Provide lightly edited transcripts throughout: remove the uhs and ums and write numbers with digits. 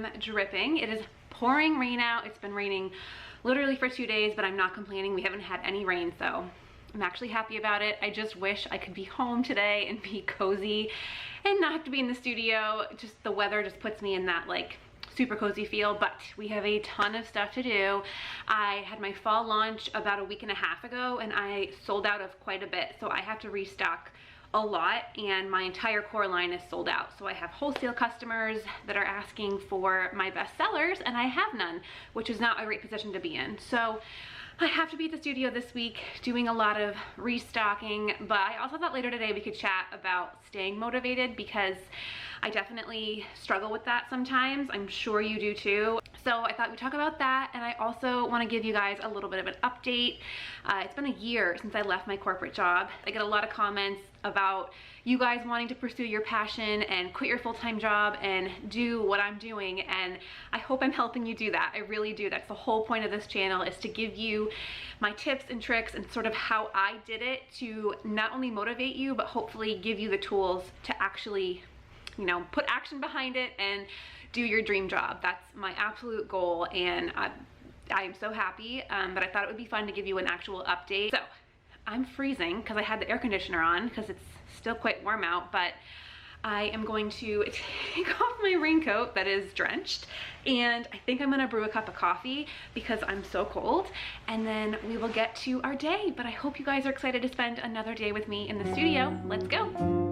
am dripping. It is pouring rain out. It's been raining literally for 2 days, but I'm not complaining. We haven't had any rain, so I'm actually happy about it. I just wish I could be home today and be cozy and not have to be in the studio. Just the weather just puts me in that like super cozy feel, but we have a ton of stuff to do. I had my fall launch about a week and a half ago and I sold out of quite a bit, so I have to restock a lot, and my entire core line is sold out. So I have wholesale customers that are asking for my best sellers and I have none, which is not a great position to be in. So I have to be at the studio this week doing a lot of restocking, but I also thought later today we could chat about staying motivated, because I definitely struggle with that sometimes. I'm sure you do too. So I thought we'd talk about that, and I also want to give you guys a little bit of an update. It's been a year since I left my corporate job. I get a lot of comments about you guys wanting to pursue your passion and quit your full-time job and do what I'm doing, and I hope I'm helping you do that. I really do. That's the whole point of this channel, is to give you my tips and tricks and sort of how I did it to not only motivate you, but hopefully give you the tools to actually, you know, put action behind it and do your dream job. That's my absolute goal, and I am so happy, but I thought it would be fun to give you an actual update. So I'm freezing because I had the air conditioner on because it's still quite warm out, but I am going to take off my raincoat that is drenched, and I think I'm gonna brew a cup of coffee because I'm so cold, and then we will get to our day. But I hope you guys are excited to spend another day with me in the studio. Let's go.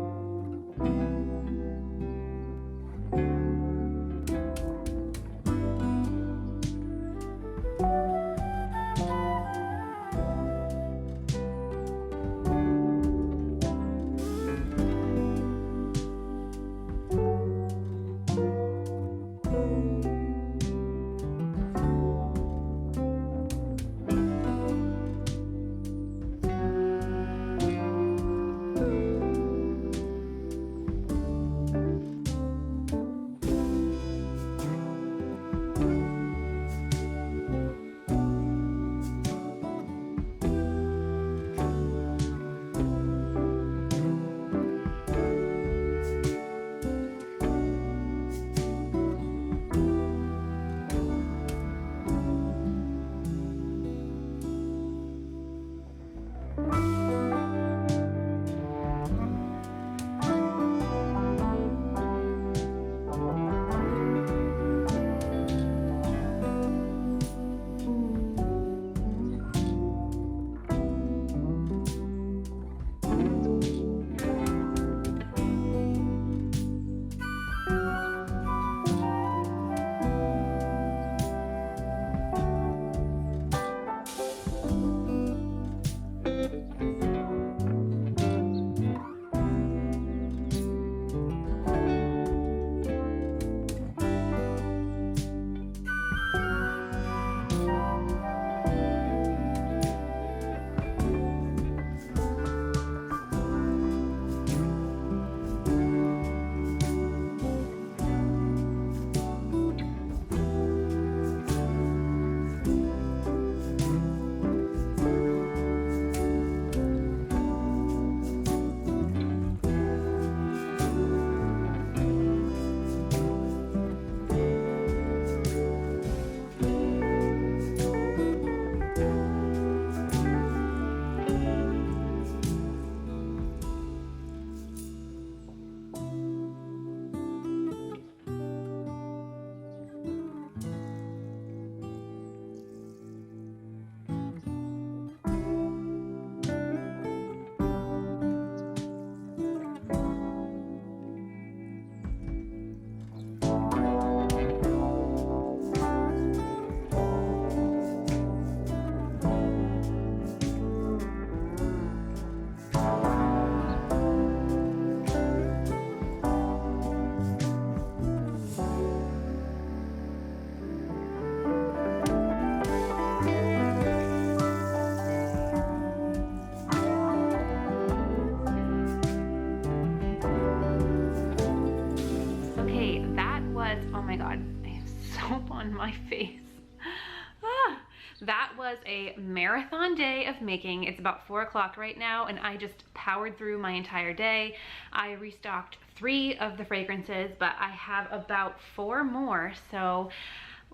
that was a marathon day of making. It's about 4 o'clock right now, and I just powered through my entire day. I restocked 3 of the fragrances, but I have about 4 more. So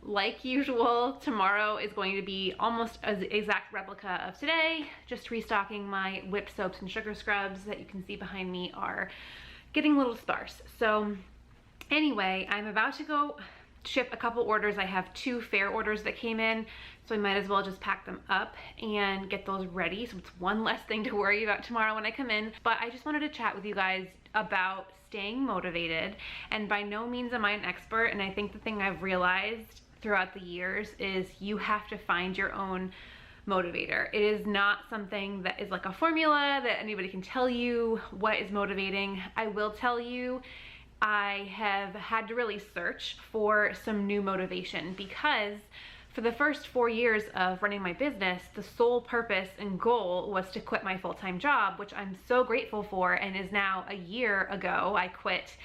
like usual, tomorrow is going to be almost an exact replica of today. Just restocking. My whipped soaps and sugar scrubs that you can see behind me are getting a little sparse. So anyway, I'm about to go ship a couple orders. I have 2 fair orders that came in, so I might as well just pack them up and get those ready, so it's one less thing to worry about tomorrow when I come in. But I just wanted to chat with you guys about staying motivated, and by no means am I an expert, and I think the thing I've realized throughout the years is you have to find your own motivator. It is not something that is like a formula that anybody can tell you what is motivating. I will tell you, I have had to really search for some new motivation, because for the first 4 years of running my business, the sole purpose and goal was to quit my full-time job, which I'm so grateful for, and is now a year ago I quit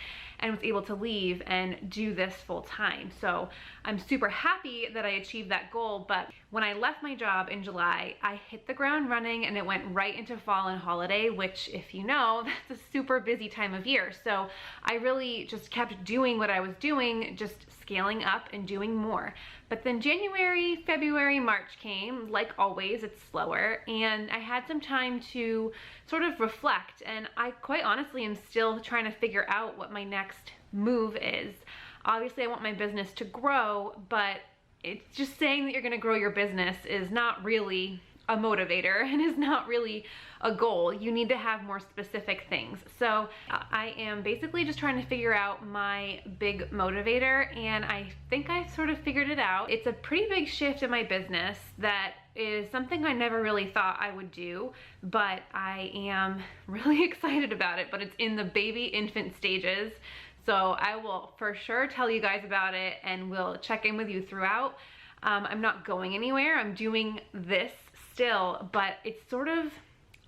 and was able to leave and do this full time. So I'm super happy that I achieved that goal. But when I left my job in July, I hit the ground running, and it went right into fall and holiday, which, if you know, that's a super busy time of year. So I really just kept doing what I was doing, just scaling up and doing more. But then January, February, March came. Like always, it's slower, and I had some time to sort of reflect, and I quite honestly am still trying to figure out what my next move is. Obviously, I want my business to grow, but it's just saying that you're gonna grow your business is not really a motivator and is not really a goal. You need to have more specific things. So I am basically just trying to figure out my big motivator, and I think I sort of figured it out. It's a pretty big shift in my business that is something I never really thought I would do, but I am really excited about it. But it's in the baby infant stages, so I will for sure tell you guys about it, and we'll check in with you throughout. I'm not going anywhere. I'm doing this still, but it's sort of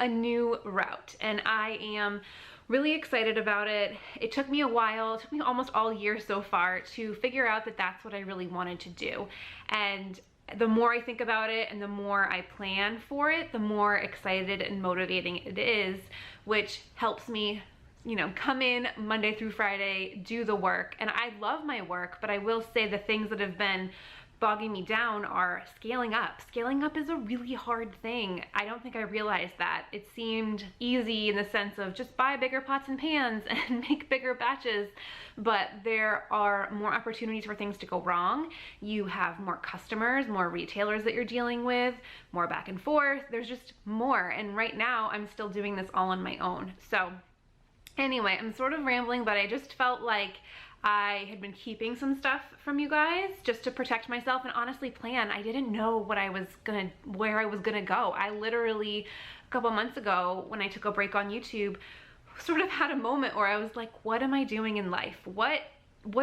a new route, and I am really excited about it. It took me a while. It took me almost all year so far to figure out that that's what I really wanted to do. And the more I think about it and the more I plan for it, the more excited and motivating it is, which helps me, you know, come in Monday through Friday, do the work. And I love my work, but I will say the things that have been bogging me down are scaling up. Scaling up is a really hard thing. I don't think I realized that. It seemed easy in the sense of just buy bigger pots and pans and make bigger batches, but there are more opportunities for things to go wrong. You have more customers, more retailers that you're dealing with, more back and forth. There's just more, and right now I'm still doing this all on my own. So anyway, I'm sort of rambling, but I just felt like I had been keeping some stuff from you guys just to protect myself and honestly plan. I didn't know where I was gonna go. I literally, a couple months ago, when I took a break on YouTube, sort of had a moment where I was like, what am I doing in life? What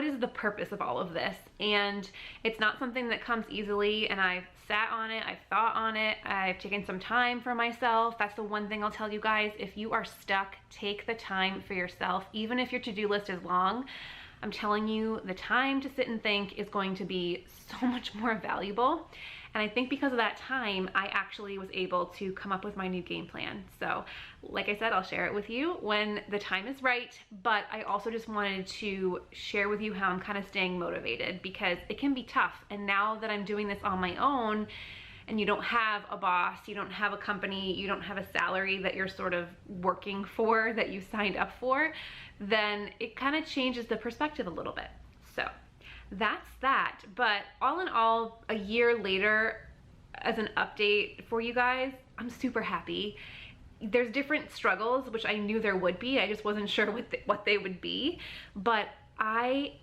is the purpose of all of this? And it's not something that comes easily, and I've sat on it, I've thought on it, I've taken some time for myself. That's the one thing I'll tell you guys. If you are stuck, take the time for yourself. Even if your to-do list is long, I'm telling you, the time to sit and think is going to be so much more valuable. And I think because of that time, I actually was able to come up with my new game plan. So like I said, I'll share it with you when the time is right, but I also just wanted to share with you how I'm kind of staying motivated, because it can be tough. And now that I'm doing this on my own, and you don't have a boss, you don't have a company, you don't have a salary that you're sort of working for, that you signed up for, then it kind of changes the perspective a little bit. So that's that. But all in all, a year later, as an update for you guys, I'm super happy. There's different struggles, which I knew there would be. I just wasn't sure what they would be. But I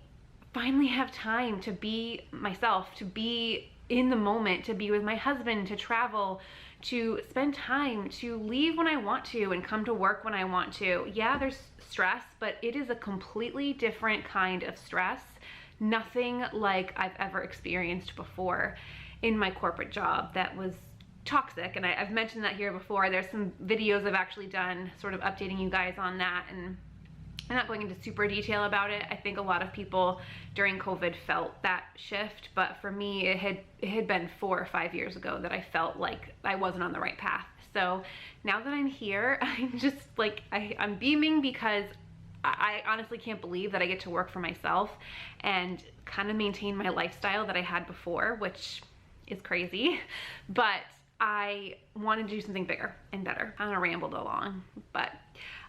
finally have time to be myself, to be in the moment, to be with my husband, to travel, to spend time, to leave when I want to and come to work when I want to. Yeah, there's stress, but it is a completely different kind of stress. Nothing like I've ever experienced before in my corporate job that was toxic. And I've mentioned that here before. There's some videos I've actually done sort of updating you guys on that, and I'm not going into super detail about it. I think a lot of people during COVID felt that shift, but for me, it had been 4 or 5 years ago that I felt like I wasn't on the right path. So now that I'm here, I'm just like, I'm beaming because I honestly can't believe that I get to work for myself and kind of maintain my lifestyle that I had before, which is crazy, but I wanted to do something bigger and better. I don't know, rambled along, but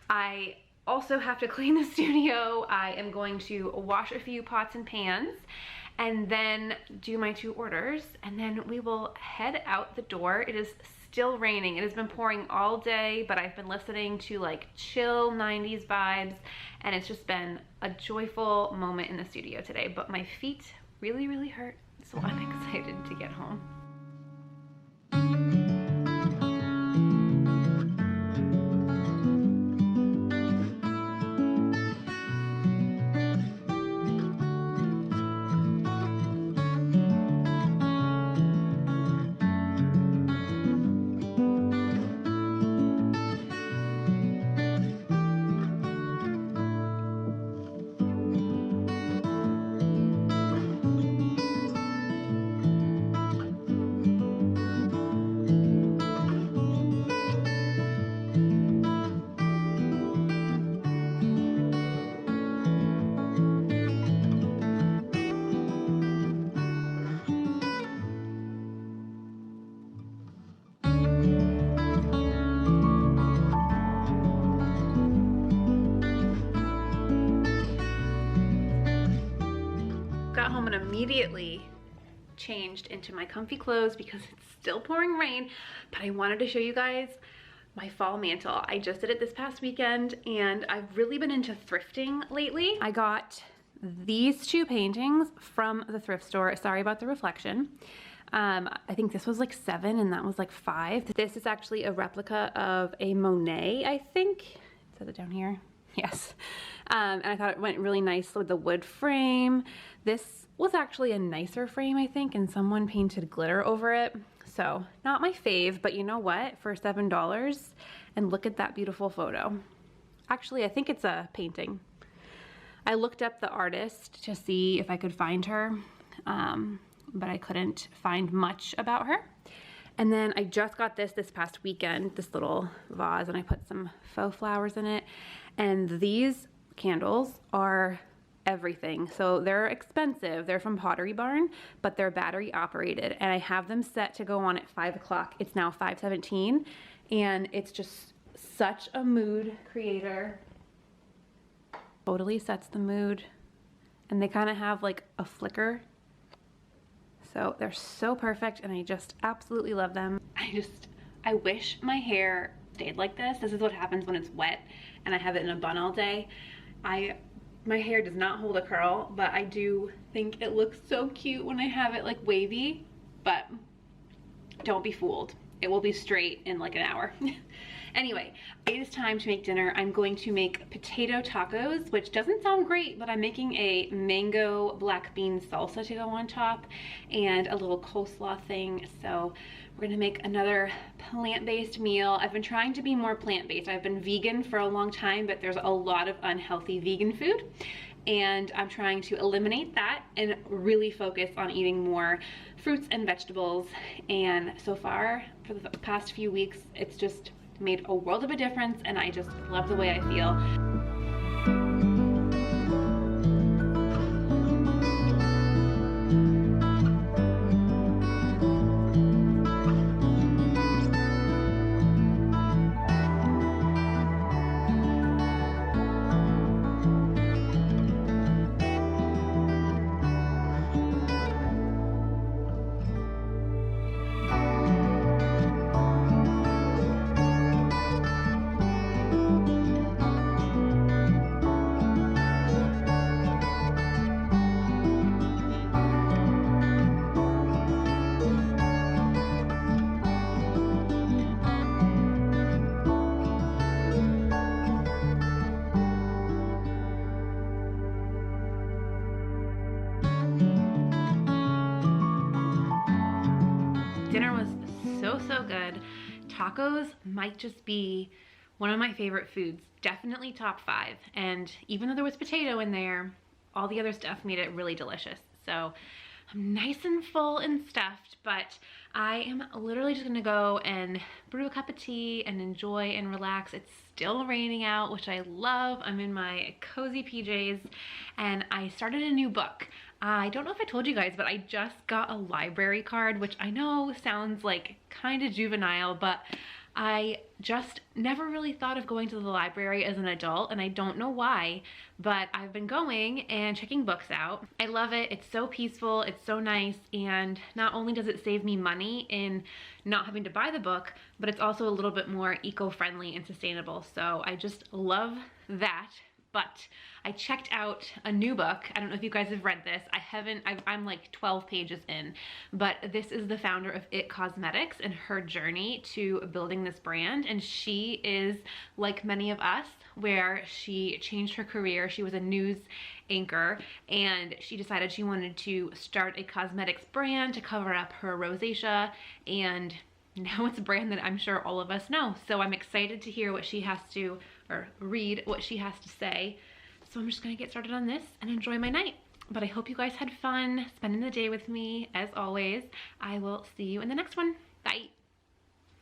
I also have to clean the studio. I am going to wash a few pots and pans and then do my 2 orders, and then we will head out the door. It is still raining. It has been pouring all day, but I've been listening to like chill 90s vibes, and it's just been a joyful moment in the studio today, but my feet really, really hurt, so I'm excited to get home. Got home and immediately changed into my comfy clothes because it's still pouring rain, but I wanted to show you guys my fall mantle. I just did it this past weekend, and I've really been into thrifting lately. I got these 2 paintings from the thrift store. Sorry about the reflection. I think this was like 7 and that was like 5. This is actually a replica of a Monet, I think. It says it down here. Yes. And I thought it went really nice with the wood frame. This was actually a nicer frame, I think, and someone painted glitter over it. So not my fave, but you know what? For $7, and look at that beautiful photo. Actually, I think it's a painting. I looked up the artist to see if I could find her, but I couldn't find much about her. And then I just got this past weekend, this little vase, and I put some faux flowers in it. And these candles are everything. So they're expensive. They're from Pottery Barn, but they're battery operated. And I have them set to go on at 5 o'clock. It's now 5:17, and it's just such a mood creator. Totally sets the mood. And they kind of have like a flicker. So they're so perfect, and I just absolutely love them. I wish my hair stayed like this. This is what happens when it's wet and I have it in a bun all day. My hair does not hold a curl, but I do think it looks so cute when I have it like wavy, but don't be fooled. It will be straight in like an hour. Anyway, it is time to make dinner. I'm going to make potato tacos, which doesn't sound great, but I'm making a mango black bean salsa to go on top and a little coleslaw thing. So we're gonna make another plant-based meal. I've been trying to be more plant-based. I've been vegan for a long time, but there's a lot of unhealthy vegan food, and I'm trying to eliminate that and really focus on eating more fruits and vegetables. And so far, for the past few weeks, it's just made a world of a difference, and I just love the way I feel. Dinner was so good. Tacos might just be One of my favorite foods, definitely top 5. And even though there was potato in there, all the other stuff made it really delicious. So I'm nice and full and stuffed, but I am literally just gonna go and brew a cup of tea and enjoy and relax. It's still raining out, which I love. I'm in my cozy PJs, and I started a new book. I don't know if I told you guys, but I just got a library card, which I know sounds like kind of juvenile, but I just never really thought of going to the library as an adult, and I don't know why, but I've been going and checking books out. I love it. It's so peaceful. It's so nice. And not only does it save me money in not having to buy the book, but it's also a little bit more eco-friendly and sustainable. So I just love that. But I checked out a new book. I don't know if you guys have read this. I'm like 12 pages in, but this is the founder of It Cosmetics and her journey to building this brand. And she is like many of us, where she changed her career. She was a news anchor, and she decided she wanted to start a cosmetics brand to cover up her rosacea, and now it's a brand that I'm sure all of us know. So I'm excited to hear what she has to, or read what she has to say. So I'm just gonna get started on this and enjoy my night. But I hope you guys had fun spending the day with me. As always, I will see you in the next one. Bye.